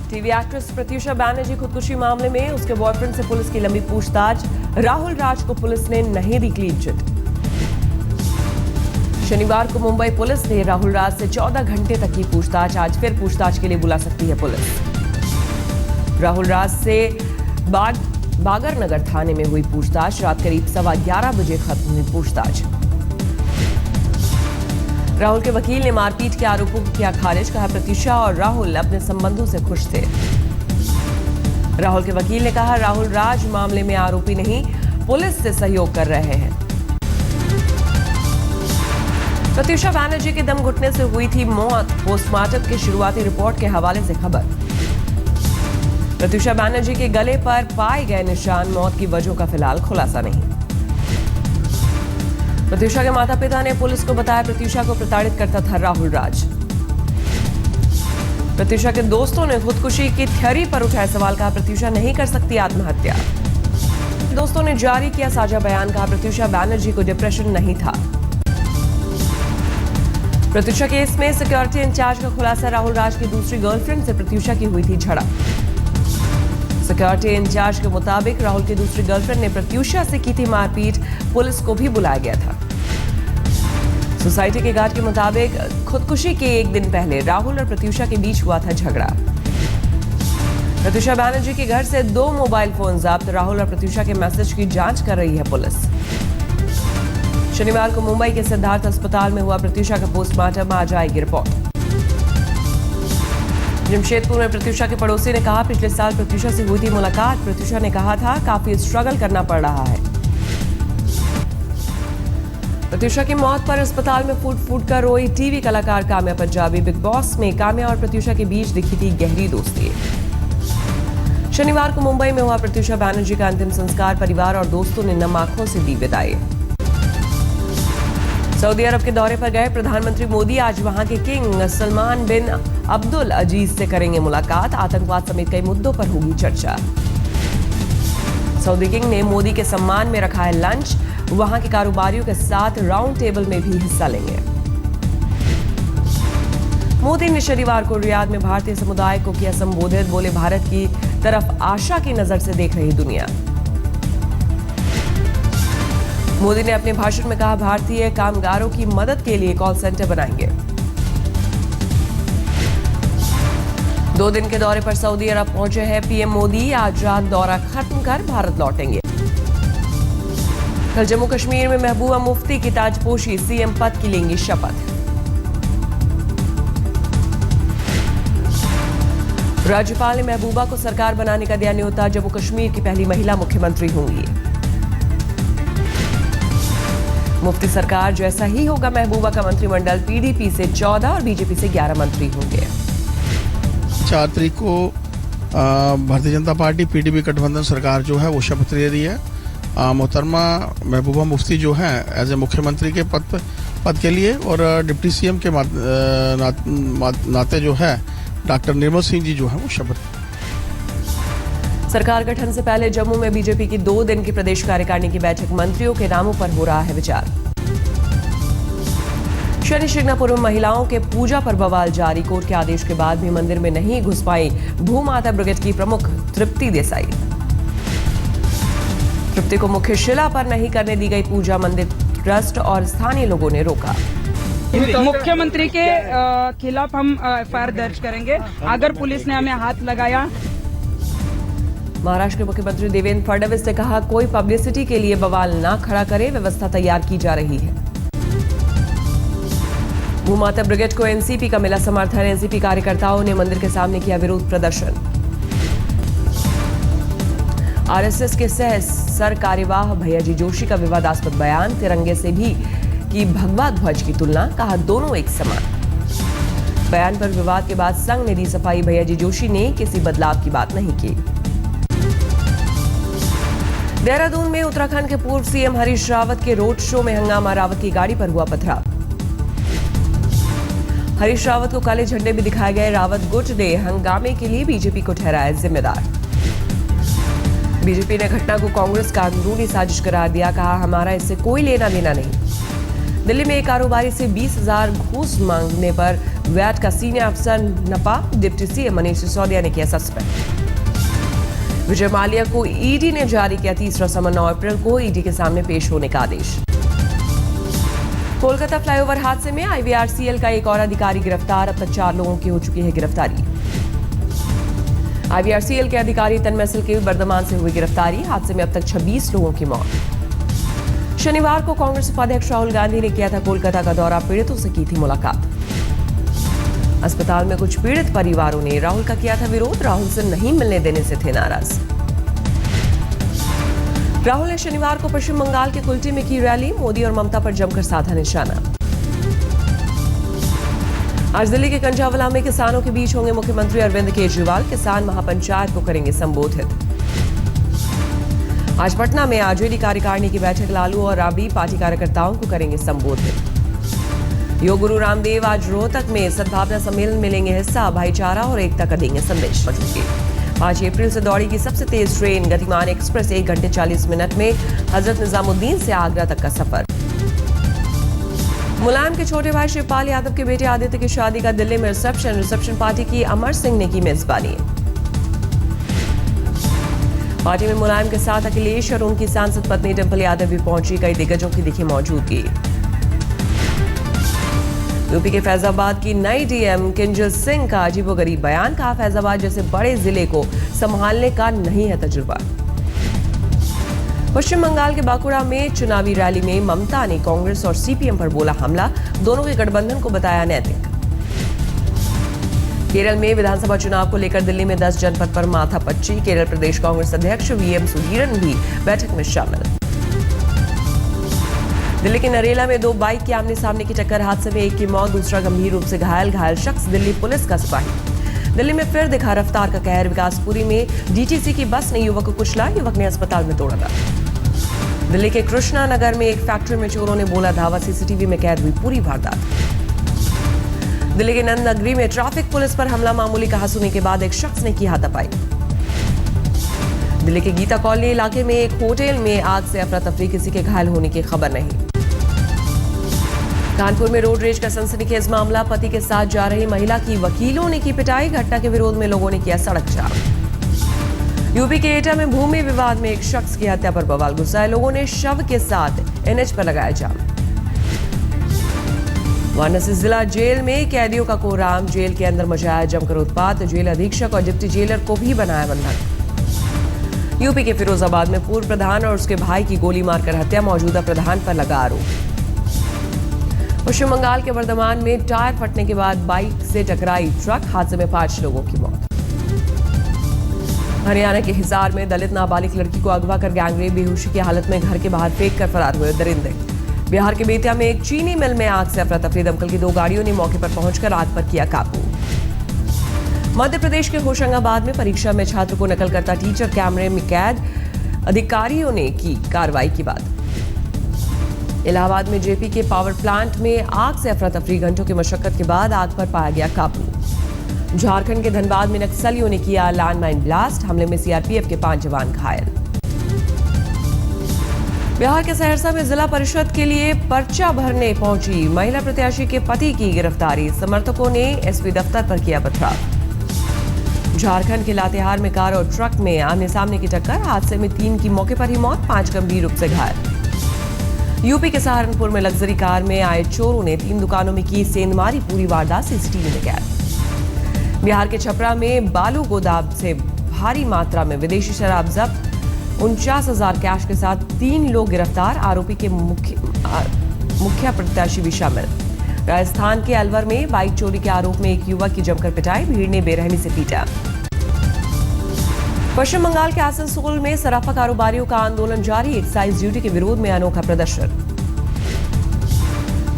TV actress Pratyusha Banerjee खुदकुशी मामले में उसके बॉयफ्रेंड से पुलिस की लंबी पूछताछ। राहुल राज को पुलिस ने नहीं दी क्लीन चिट। शनिवार को मुंबई पुलिस ने राहुल राज से 14 घंटे तक की पूछताछ। आज फिर पूछताछ के लिए बुला सकती है पुलिस। राहुल राज से बागर नगर थाने में हुई पूछताछ। रात करीब 11:15 बजे खत्म हुई पूछताछ। राहुल के वकील ने मारपीट के आरोपों को किया खारिज। कहा प्रत्यूषा और राहुल अपने संबंधों से खुश थे। राहुल के वकील ने कहा राहुल राज मामले में आरोपी नहीं, पुलिस से सहयोग कर रहे हैं। प्रत्यूषा बैनर्जी के दम घुटने से हुई थी मौत। पोस्टमार्टम की शुरुआती रिपोर्ट के हवाले से खबर। प्रत्यूषा बैनर्जी के गले पर पाए गए निशान, मौत की वजह का फिलहाल खुलासा नहीं। प्रत्यूषा के माता पिता ने पुलिस को बताया प्रत्यूषा को प्रताड़ित करता था राहुल राज। प्रत्यूषा के दोस्तों ने खुदकुशी की थ्योरी पर उठाए सवाल। कहा प्रत्यूषा नहीं कर सकती आत्महत्या। दोस्तों ने जारी किया साझा बयान। कहा प्रत्यूषा बैनर्जी को डिप्रेशन नहीं था। प्रत्यूषा केस में सिक्योरिटी इंचार्ज का खुलासा। राहुल राज की दूसरी गर्लफ्रेंड से प्रत्यूषा की हुई थी झड़प। सिक्योरिटी इंचार्ज के मुताबिक राहुल की दूसरी गर्लफ्रेंड ने प्रत्यूषा से की थी मारपीट। पुलिस को भी बुलाया गया था। सोसाइटी के गार्ड के मुताबिक खुदकुशी के एक दिन पहले राहुल और प्रत्यूषा के बीच हुआ था झगड़ा। प्रत्यूषा बैनर्जी के घर से 2 मोबाइल फोन जब्त। राहुल और प्रत्यूषा के मैसेज की जांच कर रही है पुलिस। शनिवार को मुंबई के सिद्धार्थ अस्पताल में हुआ प्रत्यूषा का पोस्टमार्टम। आज आएगी रिपोर्ट। जमशेदपुर में प्रत्यूषा के पड़ोसी ने कहा पिछले साल प्रत्यूषा से हुई थी मुलाकात। प्रत्यूषा ने कहा था काफी स्ट्रगल करना पड़ रहा है। प्रत्यूषा की मौत पर अस्पताल में फूट फूट कर रोई टीवी कलाकार काम्या पंजाबी। बिग बॉस में काम्या और प्रत्यूषा के बीच दिखी थी गहरी दोस्ती। शनिवार को मुंबई में हुआ प्रत्यूषा बैनर्जी का अंतिम संस्कार। परिवार और दोस्तों ने नम आंखों से दी विदाई। सऊदी अरब के दौरे पर गए प्रधानमंत्री मोदी आज वहां के किंग सलमान बिन अब्दुल अजीज से करेंगे मुलाकात। आतंकवाद समेत कई मुद्दों पर होगी चर्चा। सऊदी किंग ने मोदी के सम्मान में रखा है लंच। वहां के कारोबारियों के साथ राउंड टेबल में भी हिस्सा लेंगे। मोदी ने शनिवार को रियाद में भारतीय समुदाय को किया संबोधित। बोले भारत की तरफ आशा की नजर से देख रही दुनिया। मोदी ने अपने भाषण में कहा भारतीय कामगारों की मदद के लिए कॉल सेंटर बनाएंगे। 2 दिन के दौरे पर सऊदी अरब पहुंचे हैं पीएम मोदी। आज रात दौरा खत्म कर भारत लौटेंगे। कल जम्मू कश्मीर में महबूबा मुफ्ती की ताजपोशी। सीएम पद की लेंगी शपथ। राज्यपाल ने महबूबा को सरकार बनाने का दिया न्योता। जम्मू कश्मीर की पहली महिला मुख्यमंत्री होंगी। मुफ्ती सरकार जैसा ही होगा महबूबा का मंत्रिमंडल। पीडीपी से 14 और बीजेपी से 11 मंत्री होंगे। 4 तारीख को भारतीय जनता पार्टी पीडीपी गठबंधन सरकार जो है वो शपथ ले रही है। मोहतरमा महबूबा मुफ्ती जो है एज ए मुख्यमंत्री के पद के लिए और डिप्टी सीएम के नाते जो है डॉक्टर निर्मल सिंह जी जो है वो शपथ। सरकार गठन से पहले जम्मू में बीजेपी की 2 दिन की प्रदेश कार्यकारिणी की बैठक। मंत्रियों के नामों पर हो रहा है विचार। शनि शिंगणापुर में महिलाओं के पूजा पर बवाल जारी। कोर्ट के आदेश के बाद भी मंदिर में नहीं घुस पाई भूमाता ब्रिगेड की प्रमुख तृप्ति देसाई। तृप्ति को मुख्य शिला पर नहीं करने दी गई पूजा। मंदिर ट्रस्ट और स्थानीय लोगों ने रोका। मुख्यमंत्री के खिलाफ हम एफआईआर दर्ज करेंगे अगर पुलिस ने हमें हाथ लगाया। महाराष्ट्र के मुख्यमंत्री देवेंद्र फडणवीस ने कहा कोई पब्लिसिटी के लिए बवाल ना खड़ा करे, व्यवस्था तैयार की जा रही है। भूमाता ब्रिगेड को एनसीपी का मिला समर्थन। एनसीपी कार्यकर्ताओं ने मंदिर के सामने किया विरोध प्रदर्शन। आरएसएस के सह सर कार्यवाह भैयाजी जोशी का विवादास्पद बयान। तिरंगे से भी की भगवा ध्वज की तुलना। कहा दोनों एक समान। बयान पर विवाद के बाद संघ ने दी सफाई। भैयाजी जोशी ने किसी बदलाव की बात नहीं की। देहरादून में उत्तराखंड के पूर्व सीएम हरीश रावत के रोड शो में हंगामा। रावत की गाड़ी पर हुआ पथराव। हरीश रावत को काले झंडे भी दिखाए गए। रावत गुट ने हंगामे के लिए बीजेपी को ठहराया जिम्मेदार। बीजेपी ने घटना को कांग्रेस का अंदरूनी साजिश करार दिया। कहा हमारा इससे कोई लेना देना नहीं। दिल्ली में एक कारोबारी से 20,000 घूस मांगने पर वैट का सीनियर अफसर नपा डिप्टी सीएम मनीष सिसोदिया ने किया सस्पेंड। विजय माल्या को ईडी ने जारी किया तीसरा समन। 9 अप्रैल को ईडी के सामने पेश होने का आदेश। कोलकाता फ्लाईओवर हादसे में आईवीआरसीएल का एक और अधिकारी गिरफ्तार। अब तक 4 लोगों की हो चुकी है गिरफ्तारी। आईवीआरसीएल के अधिकारी तन्मय की बर्धमान से हुई गिरफ्तारी। हादसे में अब तक 26 लोगों की मौत। शनिवार को कांग्रेस उपाध्यक्ष राहुल गांधी ने किया था कोलकाता का दौरा। पीड़ितों से की थी मुलाकात। अस्पताल में कुछ पीड़ित परिवारों ने राहुल का किया था विरोध। राहुल से नहीं मिलने देने से थे नाराज। राहुल ने शनिवार को पश्चिम बंगाल के कुल्टी में की रैली। मोदी और ममता पर जमकर साधा निशाना। आज दिल्ली के कंझावला में किसानों के बीच होंगे मुख्यमंत्री अरविंद केजरीवाल। किसान महापंचायत को करेंगे संबोधित। आज पटना में आरजेडी कार्यकारिणी की बैठक। लालू और राबड़ी पार्टी कार्यकर्ताओं को करेंगे संबोधित। योग गुरु रामदेव आज रोहतक में सद्भावना सम्मेलन में लेंगे हिस्सा। भाईचारा और एकता का देंगे संदेश। 5 अप्रैल से दौड़ेगी सबसे तेज ट्रेन गतिमान एक्सप्रेस। 1 घंटे 40 मिनट में हजरत निजामुद्दीन से आगरा तक का सफर। मुलायम के छोटे भाई शिवपाल यादव के बेटे आदित्य की शादी का दिल्ली में रिसेप्शन पार्टी की अमर सिंह ने की मेजबानी। पार्टी में मुलायम के साथ अखिलेश और उनकी सांसद पत्नी डिंपल यादव भी पहुंची। कई दिग्गजों की दिखी मौजूदगी। यूपी के फैजाबाद की नई डीएम किंजल सिंह का अजीबोगरीब बयान। कहा फैजाबाद जैसे बड़े जिले को संभालने का नहीं है तजुर्बा। पश्चिम बंगाल के बांकुड़ा में चुनावी रैली में ममता ने कांग्रेस और सीपीएम पर बोला हमला। दोनों के गठबंधन को बताया नैतिक। केरल में विधानसभा चुनाव को लेकर दिल्ली में 10 जनपद पर माथापच्ची। केरल प्रदेश कांग्रेस अध्यक्ष वीएम सुधीरन भी बैठक में शामिल। दिल्ली के नरेला में 2 बाइक की आमने सामने की टक्कर। हादसे में एक की मौत, दूसरा गंभीर रूप से घायल शख्स दिल्ली पुलिस का सिपाही। दिल्ली में फिर दिखा रफ्तार का कहर। विकासपुरी में डीटीसी की बस ने युवक को कुचला। युवक ने अस्पताल में तोड़ा था। दिल्ली के कृष्णा नगर में एक फैक्ट्री में चोरों ने बोला धावा। सीसीटीवी में कैद हुई पूरी वारदात। दिल्ली के नंद नगरी में ट्रैफिक पुलिस पर हमला। मामूली कहासुनी के बाद एक शख्स ने की हाथापाई। दिल्ली के गीता कॉलोनी इलाके में एक होटल में आग से अफरा तफरी। किसी के घायल होने की खबर नहीं। कानपुर में रोड रेज का सनसनीखेज मामला। पति के साथ जा रही महिला की वकीलों ने की पिटाई। घटना के विरोध में लोगों ने किया सड़क जाम। यूपी के एटा में भूमि विवाद में एक शख्स की हत्या पर बवाल। गुस्साए लोगों ने शव के साथ एनएच पर लगाया जाम। वाराणसी जिला जेल में कैदियों का कोहराम। जेल के अंदर मचाया जमकर उत्पात। जेल अधीक्षक और डिप्टी जेलर को भी बनाया बंधक। यूपी के फिरोजाबाद में पूर्व प्रधान और उसके भाई की गोली मारकर हत्या। मौजूदा प्रधान पर लगा आरोप। पश्चिम बंगाल के वर्धमान में टायर फटने के बाद बाइक से टकराई ट्रक। हादसे में 5 लोगों की मौत। हरियाणा के हिसार में दलित नाबालिग लड़की को अगवा कर गैंगरेप। बेहोशी की हालत में घर के बाहर फेंक कर फरार हुए दरिंदे। बिहार के बेतिया में एक चीनी मिल में आग से अफरा तफरी। दमकल की 2 गाड़ियों ने मौके पर पहुंचकर आग पर किया काबू। मध्य प्रदेश के होशंगाबाद में परीक्षा में छात्र को नकल करता टीचर कैमरे में कैद। अधिकारियों ने की कार्रवाई की बात। इलाहाबाद में जेपी के पावर प्लांट में आग से अफरा तफरी। घंटों की मशक्कत के बाद आग पर पाया गया काबू। झारखंड के धनबाद में नक्सलियों ने किया लैंडमाइन ब्लास्ट। हमले में सीआरपीएफ के 5 जवान घायल। बिहार के सहरसा में जिला परिषद के लिए पर्चा भरने पहुंची महिला प्रत्याशी के पति की गिरफ्तारी। समर्थकों ने एसपी दफ्तर पर किया पथराव। झारखंड के लातेहार में कार और ट्रक में आमने सामने की टक्कर। हादसे में 3 की मौके पर ही मौत, 5 गंभीर रूप से घायल। यूपी के सहारनपुर में लग्जरी कार में आए चोरों ने 3 दुकानों में की सेंधमारी। पूरी वारदात सीसीटीवी में कैद। बिहार के छपरा में बालू गोदाम से भारी मात्रा में विदेशी शराब जब्त। 49,000 कैश के साथ 3 लोग गिरफ्तार। आरोपी के मुख्य प्रत्याशी भी शामिल। राजस्थान के अलवर में बाइक चोरी के आरोप में एक युवक की जमकर पिटाई। भीड़ ने बेरहमी से पीटा। पश्चिम बंगाल के आसनसोल में सराफा कारोबारियों का आंदोलन जारी। एक्साइज ड्यूटी के विरोध में अनोखा प्रदर्शन।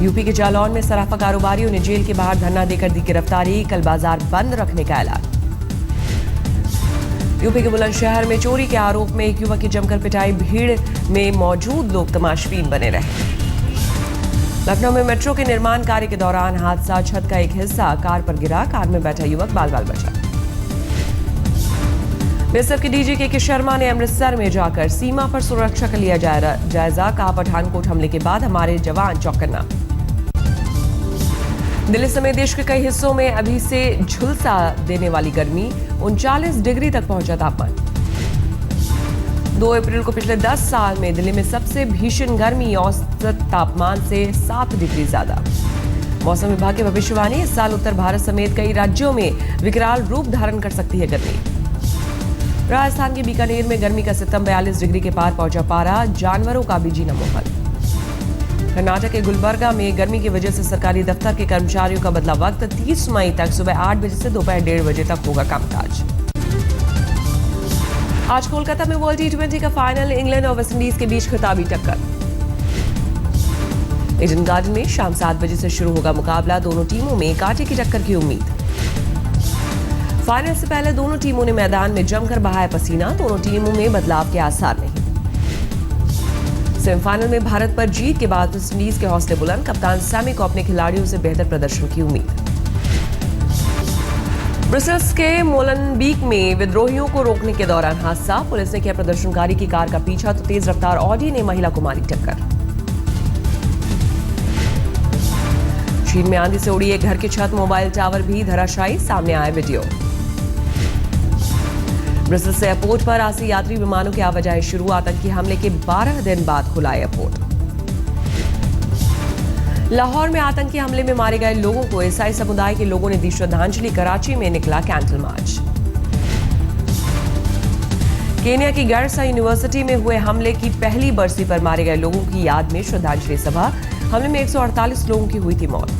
यूपी के जालौन में सराफा कारोबारियों ने जेल के बाहर धरना देकर दी गिरफ्तारी। कल बाजार बंद रखने का ऐलान। यूपी के बुलंदशहर में चोरी के आरोप में एक युवक की जमकर पिटाई। भीड़ में मौजूद लोग तमाशबीन बने रहे। लखनऊ में मेट्रो के निर्माण कार्य के दौरान हादसा। छत का एक हिस्सा कार पर गिरा। कार में बैठा युवक बाल बाल बचा। बीएसएफ के डीजी के शर्मा ने अमृतसर में जाकर सीमा पर सुरक्षा का लिया जायजा। कहा पठानकोट हमले के बाद हमारे जवान चौकन्ना। दिल्ली समेत देश के कई हिस्सों में अभी से झुलसा देने वाली गर्मी 39 डिग्री तक पहुंचा तापमान। 2 अप्रैल को पिछले 10 साल में दिल्ली में सबसे भीषण गर्मी, औसत तापमान से 7 डिग्री ज्यादा। मौसम विभाग की भविष्यवाणी, इस साल उत्तर भारत समेत कई राज्यों में विकराल रूप धारण कर सकती है गर्मी। राजस्थान के बीकानेर में गर्मी का सितम 42 डिग्री के पार पहुंचा पारा, जानवरों का भी जीना मुहाल। कर्नाटक के गुलबर्गा में गर्मी की वजह से सरकारी दफ्तर के कर्मचारियों का बदला वक्त, 30 मई तक सुबह 8 बजे से दोपहर 1:30 बजे तक होगा कामकाज। आज कोलकाता में वर्ल्ड T20 का फाइनल, इंग्लैंड और वेस्टइंडीज के बीच खिताबी टक्कर। ईडन गार्डन में शाम 7 बजे से शुरू होगा मुकाबला, दोनों टीमों में कांटे की टक्कर की उम्मीद। फाइनल से पहले दोनों टीमों ने मैदान में जमकर बहाया पसीना, दोनों टीमों में बदलाव के आसार नहीं। सेमीफाइनल में भारत पर जीत के बाद वेस्टइंडीज के हौसले बुलंद, कप्तान सैमी को अपने खिलाड़ियों से बेहतर प्रदर्शन की उम्मीद। ब्रसेल्स के मोलेनबीक में विद्रोहियों को रोकने के दौरान हादसा, पुलिस ने किया प्रदर्शनकारी की कार का पीछा तो तेज रफ्तार ऑडी ने महिला को मारी टक्कर। चीन में आंधी से उड़ी एक घर की छत, मोबाइल टावर भी धराशायी, सामने आया वीडियो। ब्रसेल्स से एयरपोर्ट पर आज से यात्री विमानों की आवाजाही शुरू, आतंकी हमले के 12 दिन बाद खुला एयरपोर्ट। लाहौर में आतंकी हमले में मारे गए लोगों को ईसाई समुदाय के लोगों ने दी श्रद्धांजलि, कराची में निकला कैंडल मार्च। केन्या की गारसा यूनिवर्सिटी में हुए हमले की पहली बरसी पर मारे गए लोगों की याद में श्रद्धांजलि सभा, हमले में 148 लोगों की हुई थी मौत।